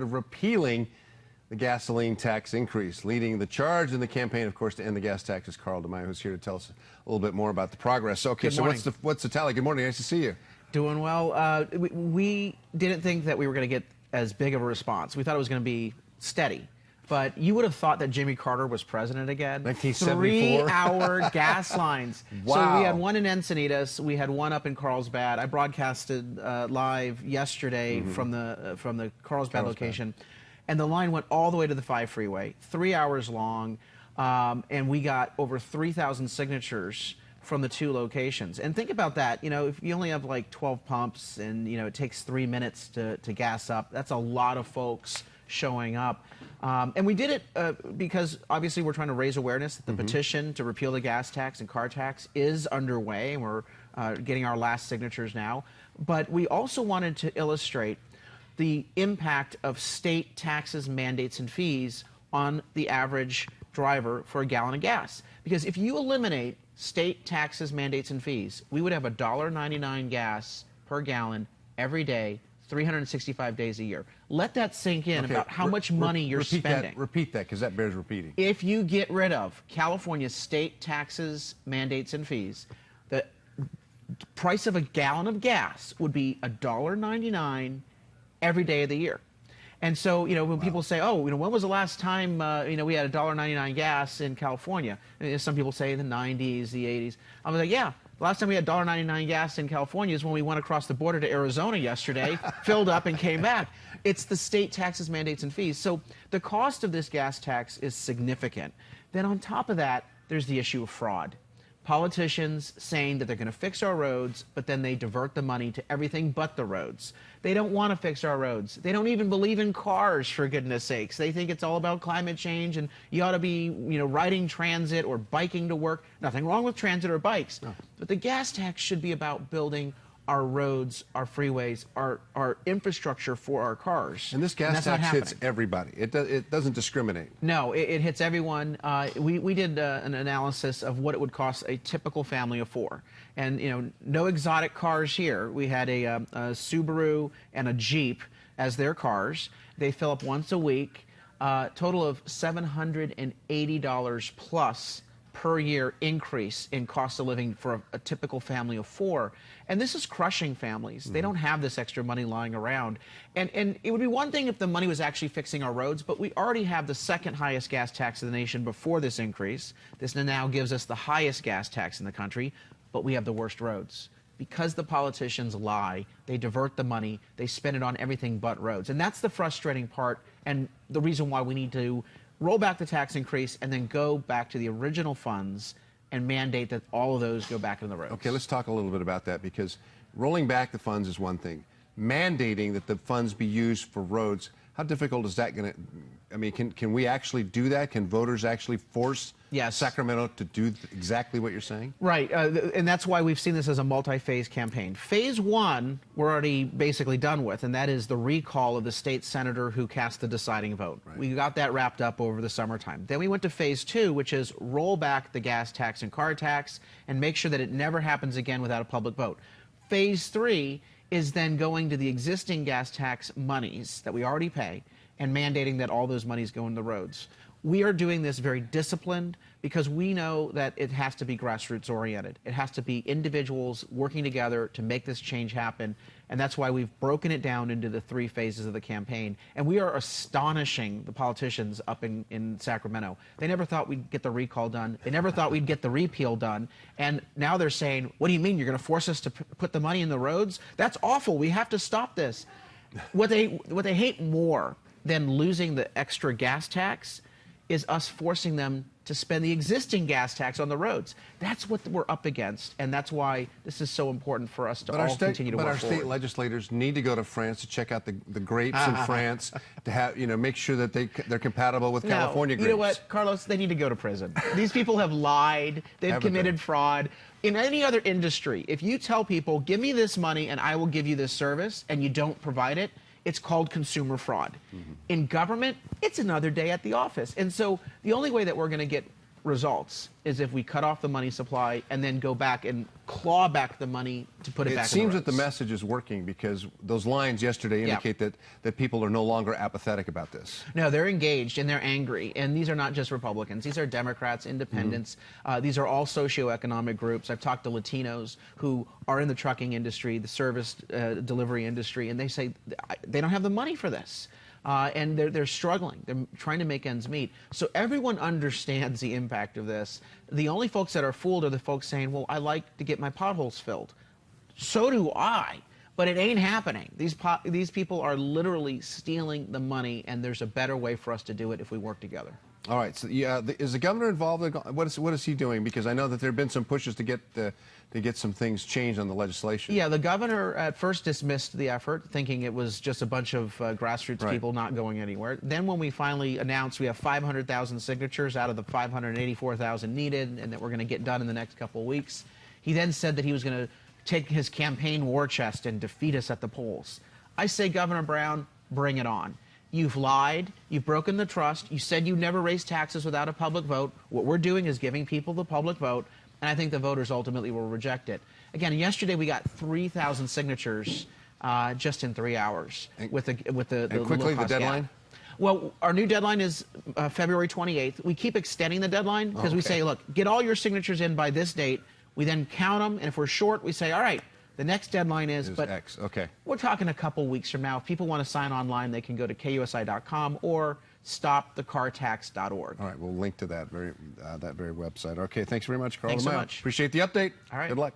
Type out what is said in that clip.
of repealing the gasoline tax increase. Leading the charge in the campaign, of course, to end the gas tax is DeMaio, who's here to tell us a little bit more about the progress. Okay, so what's the tally? Good morning. Nice to see you. Doing well. We didn't think that we were going to get as big of a response. We thought it was going to be steady. But you would have thought that Jimmy Carter was president again. 1974? 3-hour gas lines. Wow. So we had one in Encinitas, we had one up in Carlsbad. I broadcasted live yesterday from the Carlsbad location, and the line went all the way to the 5 freeway, 3 hours long, and we got over 3,000 signatures from the 2 locations. And think about that, you know, if you only have like 12 pumps and, you know, it takes 3 minutes to gas up, that's a lot of folks showing up. And we did it because obviously we're trying to raise awareness that the petition to repeal the gas tax and car tax is underway, and we're getting our last signatures now. But we also wanted to illustrate the impact of state taxes, mandates, and fees on the average driver for a gallon of gas. Because if you eliminate state taxes, mandates, and fees, we would have $1.99 gas per gallon every day, 365 days a year. Let that sink in about how much money you're spending. Repeat that, because that bears repeating. If you get rid of California's state taxes, mandates, and fees, the price of a gallon of gas would be $1.99 every day of the year. And so, you know, when people say, oh, you know, when was the last time, you know, we had $1.99 gas in California? And some people say the 90s, the 80s. I'm like, yeah. The last time we had $1.99 gas in California is when we went across the border to Arizona yesterday, filled up and came back. It's the state taxes, mandates, and fees. So the cost of this gas tax is significant. Then on top of that, there's the issue of fraud. Politicians saying that they're going to fix our roads, but then they divert the money to everything but the roads. They don't want to fix our roads. They don't even believe in cars, for goodness sakes. They think it's all about climate change and you ought to be, you know, riding transit or biking to work. Nothing wrong with transit or bikes. No. But the gas tax should be about building our roads, our freeways, our infrastructure for our cars. And this gas tax hits everybody. It doesn't discriminate. No, it hits everyone. We did an analysis of what it would cost a typical family of 4. And, you know, no exotic cars here. We had a Subaru and a Jeep as their cars. They fill up once a week. Total of $780 plus per year increase in cost of living for a typical family of 4. And this is crushing families. They don't have this extra money lying around. And it would be one thing if the money was actually fixing our roads, but we already have the 2nd highest gas tax in the nation before this increase. This now gives us the highest gas tax in the country, but we have the worst roads. Because the politicians lie, they divert the money, they spend it on everything but roads. And that's the frustrating part and the reason why we need to roll back the tax increase and then go back to the original funds and mandate that all of those go back into the roads. Okay, let's talk a little bit about that, because rolling back the funds is one thing. Mandating that the funds be used for roads, how difficult is that going to... I mean, can we actually do that? Can voters actually force Sacramento to do exactly what you're saying? Right, and that's why we've seen this as a multi-phase campaign. Phase 1, we're already basically done with, and that is the recall of the state senator who cast the deciding vote. Right. We got that wrapped up over the summertime. Then we went to Phase 2, which is roll back the gas tax and car tax and make sure that it never happens again without a public vote. Phase 3 is then going to the existing gas tax monies that we already pay and mandating that all those monies go into the roads. We are doing this very disciplined because we know that it has to be grassroots oriented. It has to be individuals working together to make this change happen. And that's why we've broken it down into the 3 phases of the campaign. And we are astonishing the politicians up in Sacramento. They never thought we'd get the recall done. They never thought we'd get the repeal done. And now they're saying, what do you mean? You're going to force us to put the money in the roads? That's awful. We have to stop this. What they hate more than losing the extra gas tax is us forcing them to spend the existing gas tax on the roads. That's what we're up against, and that's why this is so important for us to continue to work forward. But our state legislators need to go to France to check out the grapes in France, to have, you know, make sure that they're compatible with California grapes. You know what, Carlos? They need to go to prison. These people have lied. They've committed fraud. In any other industry, if you tell people, give me this money and I will give you this service, and you don't provide it, it's called consumer fraud. In government, it's another day at the office. And so the only way that we're going to get results is if we cut off the money supply and then go back and claw back the money to put it back in the roads. It seems that the message is working because those lines yesterday indicate that people are no longer apathetic about this. No, they're engaged and they're angry. And these are not just Republicans. These are Democrats, independents. These are all socioeconomic groups. I've talked to Latinos who are in the trucking industry, the service delivery industry, and they say they don't have the money for this. And they're struggling. They're trying to make ends meet. So everyone understands the impact of this. The only folks that are fooled are the folks saying, well, I like to get my potholes filled. So do I. But it ain't happening. These people are literally stealing the money, and there's a better way for us to do it if we work together. All right. So, is the governor involved? What is he doing? Because I know that there have been some pushes to get some things changed on the legislation. Yeah, the governor at first dismissed the effort, thinking it was just a bunch of grassroots people not going anywhere. Then when we finally announced we have 500,000 signatures out of the 584,000 needed, and that we're going to get done in the next couple of weeks, he then said that he was going to take his campaign war chest and defeat us at the polls. I say, Governor Brown, bring it on. You've lied. You've broken the trust. You said you never raised taxes without a public vote. What we're doing is giving people the public vote, and I think the voters ultimately will reject it. Again, yesterday we got 3,000 signatures just in 3 hours with the and quickly the deadline. Gap. Well, our new deadline is February 28th. We keep extending the deadline because we say, look, get all your signatures in by this date. We then count them, and if we're short, we say, all right, the next deadline is but X. Okay. We're talking a couple weeks from now. If people want to sign online, they can go to KUSI.com or stopthecartax.org. All right, we'll link to that very website. Okay, thanks very much, Carl. Thanks so much. Appreciate the update. All right. Good luck.